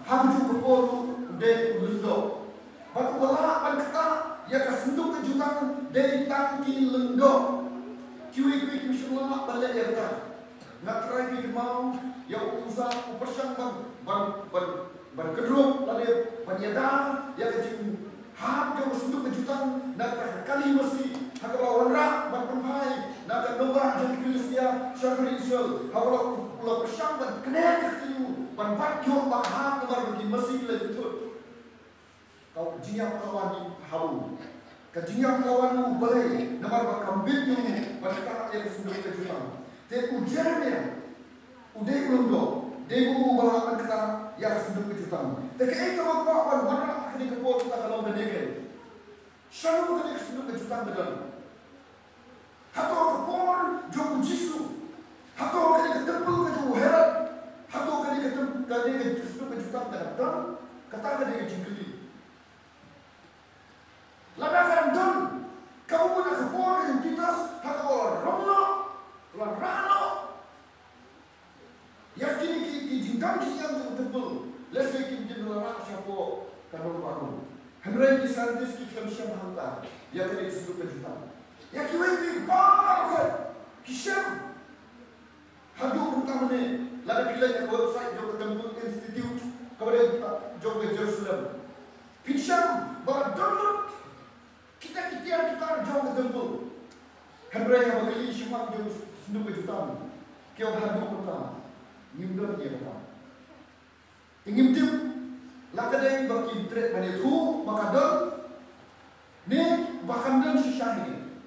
haju ke polu de lundo. Batu bala pan kata ya kasunduk kejutan dari tangki lundo. Kiwi misi lama balik ya kata. Nak try di mau ya usaha upersang ban kedruk lalu penyeda ya kecil hak yang untuk kejutan nak kali masih hak lawan rak ban pempai nak nombor jadi Kristian syarri Israel hawala pulau persang ban kena kecil ban bakyo bak hak nomor bagi masih le betul kau jinya kawan di hawu kejinya kawan boleh nomor bak kambing ni ban tak yang untuk kejutan te ujarnya udah lundo Debu balapan kita yang sedang kejutan. Tapi kalau kawan mana akan dikepot kita kalau berdeket. Selalu kita sedang kejutan dengan. Atau kepon jauh jisu. Atau kita ketempel jauh herat. Atau kita sedang kejutan dengan. Kata kita jingkeli. Ladakan dan kamu punya kepon identitas. Atau romno, rano. Yakin dijingkang yang tebal. Lesai kita melarang siapa kalau baru. Henry di santis kita siapa hantar. Ya kena disebut kejutan. Yakin ini bahagia. Kisah. Hadu pertama ni. Lalu pilih yang website Jogo Temple Institute kepada Jogo Jerusalem. Kisah bahagia. Kita Jogo Temple. Henry yang bagi siapa yang disebut kejutan. Kau hadu pertama. Nimdon dia kata. Ingin tim, lakadai bagi trade pada tu makadon, ni bahkan dan sisa ini.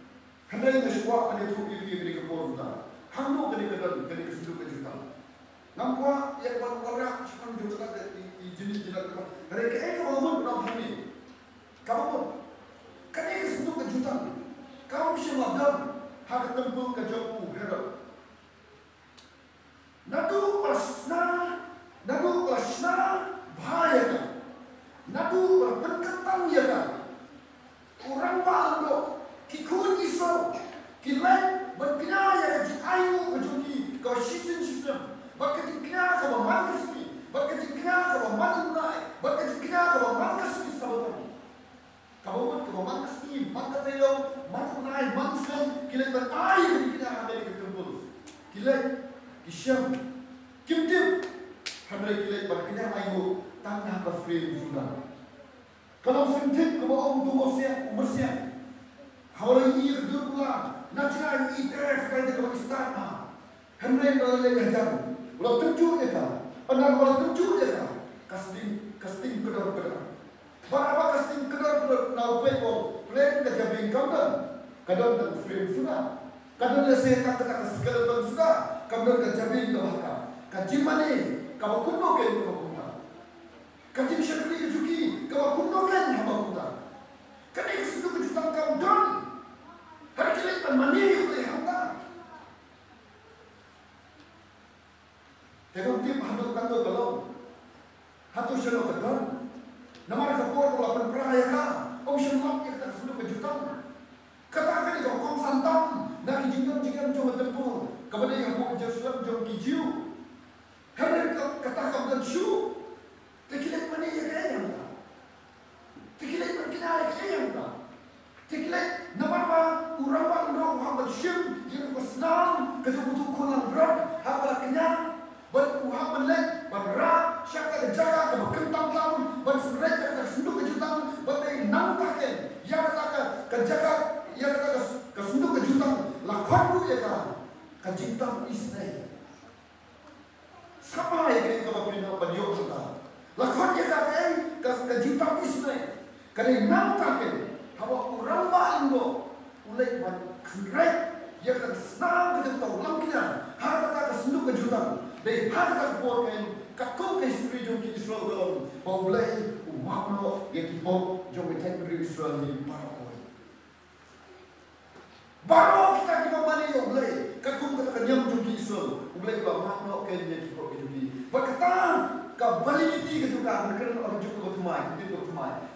Hendak ngeswa pada tu ini beri kepor kita. Hangno kena kedon kena kesudu kejutan. Nampak yang orang cuma juga di jenis kita. Mereka kalau pun nak ini, kamu pun kena kesudu kejutan. Kamu bisa makan hak tempuh kejoku herald. Nadu pasna bahaya kan. Nadu berketan ya kan. Orang balo kikun iso kilai berkena ya ayu kejuki kau sistem berkena kau manusia berkena kau manusia berkena kau manusia sahabat kau pun kau manusia maka tayo manusia manusia kilai berayu berkena ada di tempat kilai Isyam, kim-kim, hendak kilai berkena ayu tanah berframe sudah. Kalau sentik ke bawah umur siap, hawala ini kedua, nak cari ITF kaya ke istana, hendak boleh kerja, walau tujuh kita, pandang walau tujuh kita, casting kedor. Berapa casting kedor nak playboy, play kerja bingkang kadang dan frame sudah, kadang saya kata skeleton sudah. Kamu dah jamin doa kaji mana? Kamu kuno kan kamu kuno. Kaji syakri juki kamu kuno kan kamu kuno. Kerana itu kejutan kamu don. Hari kita pan mani boleh hantar. Tengok tim hantar kantor kalau hatu seno kedon. Nama kapor lapan peraya ka. Ocean map kita sudah kejutan. Katakan itu kong santam. Nak jingan cuma tempur. Kepada yang buat Jerusalem jom kijiu. Hendak katakan dan syu. Tekilat mana ya kaya tak? Tekilat berkenal kaya tak? Tekilat nama orang orang Muhammad Syim yang bersenang kesebutu kulang berat apalah kenyang beruham melek berat syakal jaga kebakentang lam bersurat kesunduk kejutan bertai nangkaken yang kata kejaga yang kata kesunduk kejutan lakukan ya kan? Kajintam Israel. Sama ya kalau kita beliau kita. Lakukan ya kan? Kajintam Israel. Kerana nangkaken hawa orang bahagian ulai berkerak yang akan senang kita tahu lamkinan harta kesenduk kejutan dari harta keporkan kakau kehistory jom kita Israel dalam baulai umakno yang dibok jom kita Israel di para baru kita mana yang boleh kakung katakan yang menjadi Israel boleh juga makna kayaknya kita pergi berkata kevaliditi kejukan berkata orang juga bertumai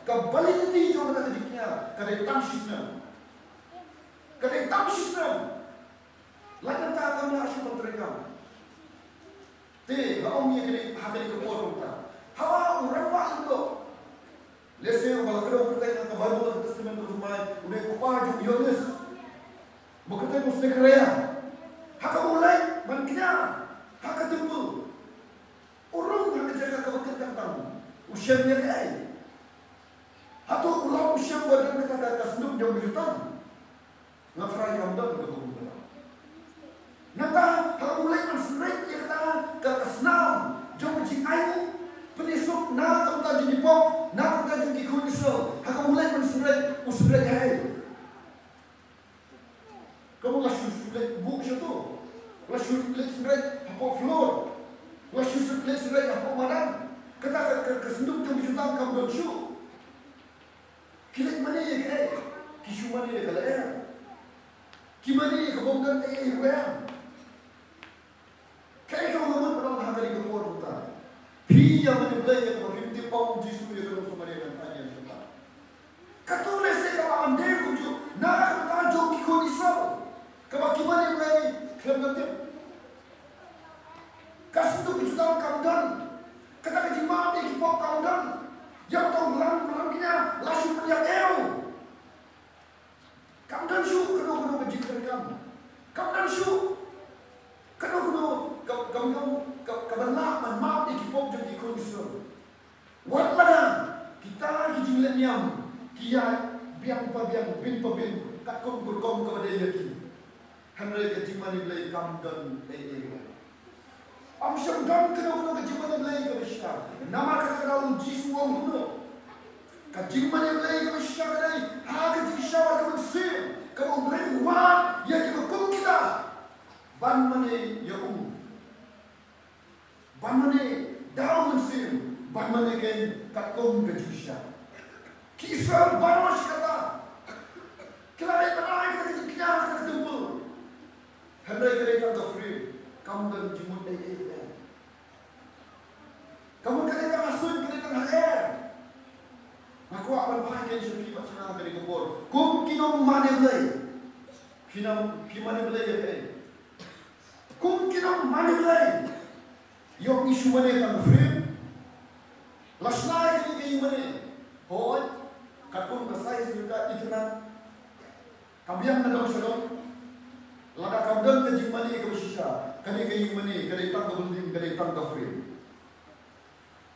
kevaliditi juga kata diknya kadang tam sistem lain tak akan asyik mereka te kaum yang kena hadiri ke pol kita semai udah kupaju Yohanes berkata musik raya haka mulai manknya haka tempul urung haka jaga kebeketan tamu usianya kai atau ulang usia badan kata kasnuk jauh berjutaan ngafrai kamdan ke bukit nata haka mulai manserai ya kata kasnam jauh berjingai penisuk na kamta jinipok na kamta jingkikun iso haka mulai manserai usrai hai kamu langsung sulit buk situ, langsung sulit apa floor, langsung sulit apa madam, kata kesenduk jam jutaan kamu bersyuk, kilat mana ya kai, kisu mana ya kalau kimana ya kebongkan ya, kai kamu ngomong pernah hari kepor kita, pi yang mana belai yang berhenti pom jisu ya kalau semua dia tanya kita, kata lese kalau anda kuju, nak kata jom kikun isau. Kebagaimana mulai kelemahan kasih tu kejutan kamdan kata kejimat di kipok kamdan yang tahu melangkinya langsung melihat kamdan su kena kejitan kamu kamdan su kena kebenak manmaaf di kipok jadi kondisi wat mana kita kijingan yang kia biang bin kat kom kepada yaki Henry kejimani belai kamdan am syamdan kena kejimani belai kebesar nama kata daun jisu wong kuno kejimani belai kebesar belai ha kejisawar kebesar kamu beri wan yang dihukum kita ban mane ya ban mane daun mesin ban mane ken kakom kejisar kisah baros kata kelai penai kata kata tempul Henry kerja ke free, kamu dan jemut kamu kerja masuk kerja hadir. Aku akan pakai jadi macam mana kerja kebor. Kum kinom mana belai, kimana belai ya. Kum kinom mana belai. Yok isu mana yang free. Lasnai kerja mana. Hoi, kakun kesai sudah ikhlas. Kabiang nak sedang. Lada kamdan ke jimani ke bersisa, kali ke jimani, kali tang ke bundim, kali tang ke free.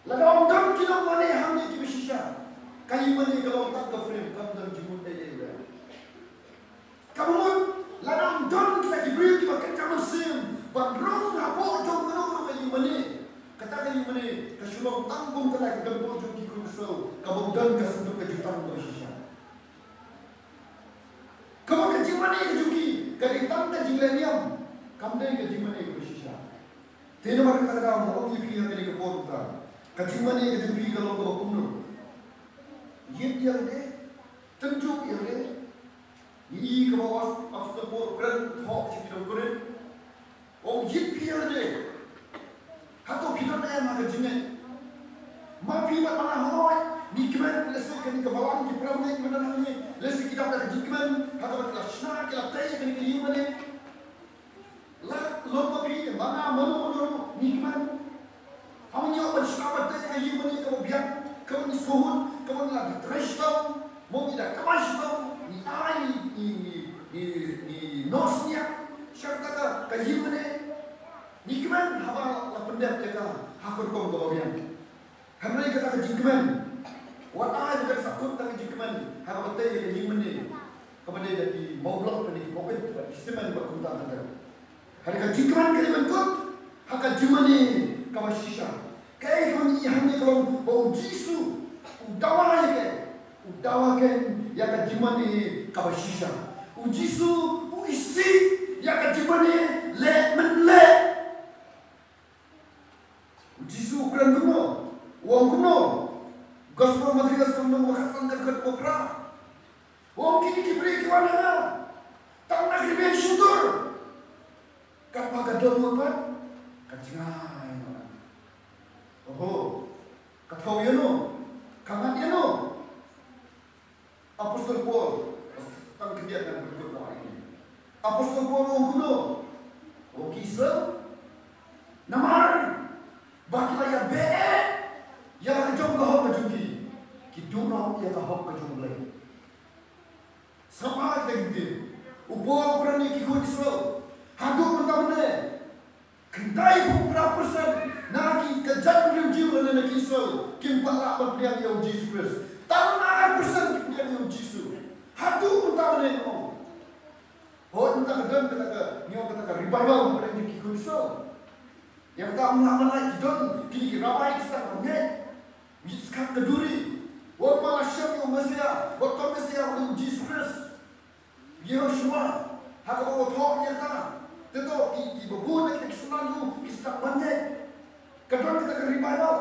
Lada kamdan kita mani hamni ke bersisa, kali jimani kalau tang ke free, kamdan jimun daya. Kamu lada kamdan kita diberi kita kerja mesin, bandrong apa jom kenapa ke jimani, kata ke jimani, kesulung tanggung kelak gembul jom di kurso, kamdan kesentuh kejutan ke bersisa. Kamu ke jimani ke juki. Kali tanda jileniam, kamu dah kerja mana yang bersisa. Tiada orang kata orang ni pilih kali keporta. Kerja mana yang jadi kalau kau kumno. Ye dia le, tenjuk dia le. Ni kau awas after board grand talk si kita keren. Oh ye dia le. Hato kita ni macam kerja. Mafi mana hoi. Ni kemen lesek ni kebalan di perahu ni kemen ni lesek kita dah kerja kemen. Hato kita senang kita tanya ni kehidupan ni. Lah lomba ni mana mana ni kemen. Kamu ni apa selamat tanya kehidupan ni kamu biar kamu ni suhun kamu lagi trash tau. Mau tidak kemas tau. Ni ai ni nosnya. Siapa kata kehidupan ni. Ni kemen haba la pendek jaga hakul kau kau biar. Hamai kata kerja kemen. Watai bukan sakut tangan jikman, harap betul yang jikman ni. Kepada jadi mau blok ni, mau pun istimewa berkuntar antara. Hari jikman kali bentuk, hak jikman ni kawan sisa. Kaya kau ni hanya kalau bau jisu, udawa kan, yang jikman ni kawan sisa. Ujisu, uisi, yang jikman ni le. Ujisu ukuran kuno, uang kuno. Gospel material kamu mengatakan dekat pokra. Oh kini diberi kepada mana? Tak nak diberi syukur. Kapag gadol apa? Kajingan. Oh, kataw yan o. Kangat yan o. Apostol Paul. Tang kebiasaan berikut ini. Apostol Paul ang gulo. O kisah. Namar. Bakit ya be? Ya kajong kahok kajongki. Kidunaw ya kahok kajong lay. ikut Israel. Haduk pertama kendai pun berapa persen nagi kejadian review dan nagi Israel. Kim balak berpilihan yang Jesus Christ. Tahu nak persen berpilihan yang Jesus. Haduk pertama ni no. Oh tentang kedem kata ni orang kata revival berpilihan yang ikut Israel. Yang tak mengamalai kedem kini ramai kita banyak. Sekarang keduri. Wah malah syam yang Mesia, waktu Mesia oleh Jesus Christ. Yehoshua, hak orang tua dia tak. Tentu di beberapa negeri Islam kita banyak. Kadang kita revival.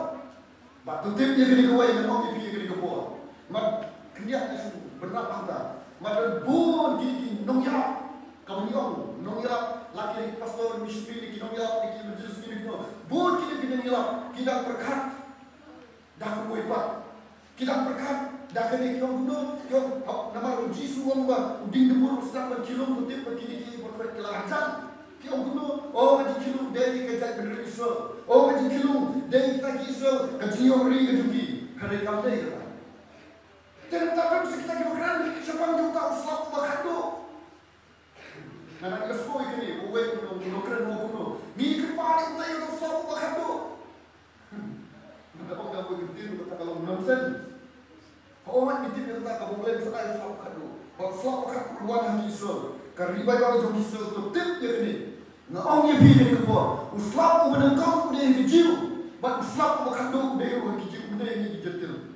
Batu tip dia kena kawai dengan orang dia kena kawai. Mat kerja itu benar pada. Mat bun di nongya, kamu niong nongya laki pastor missionary di nongya di majlis ini bun kita kena nilap kita berkat dah kuipat. Kita berkat dah kena kita guna yang nama Yesus wamba uding debur sedang berkilom kutip begini berkat kelahan kita guna oh ngaji kilo dari kejat bener Israel oh ngaji kilo dari kita Israel ngaji orang kejuki hari kamu deh kata dan tak bisa kita kira siapa yang tahu selap bakat tu nak kita semua ini uwe kuno keren kuno ni kepala kita yang tahu selap bakat tu Kenapa kamu begitu? Kata kalau nonsen, orang begitu kata kamu boleh sekali selap kado. Kalau selap kado luar hati Israel, karibai kalau jom Israel tu tip dia ni. Naong ye pilih ke bawah. Uslap menengkau dia hijau, but uslap kado dia hijau dia ni hijau.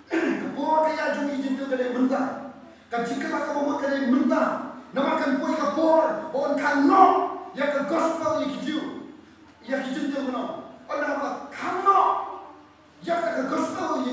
Kebor kaya jom hijau dia mentah. Kan jika kamu makan dia mentah, namakan kue kebor, orang kano, ya ke gospel ye hijau, ya hijau dia mana? Orang apa kano? Ya ke gospel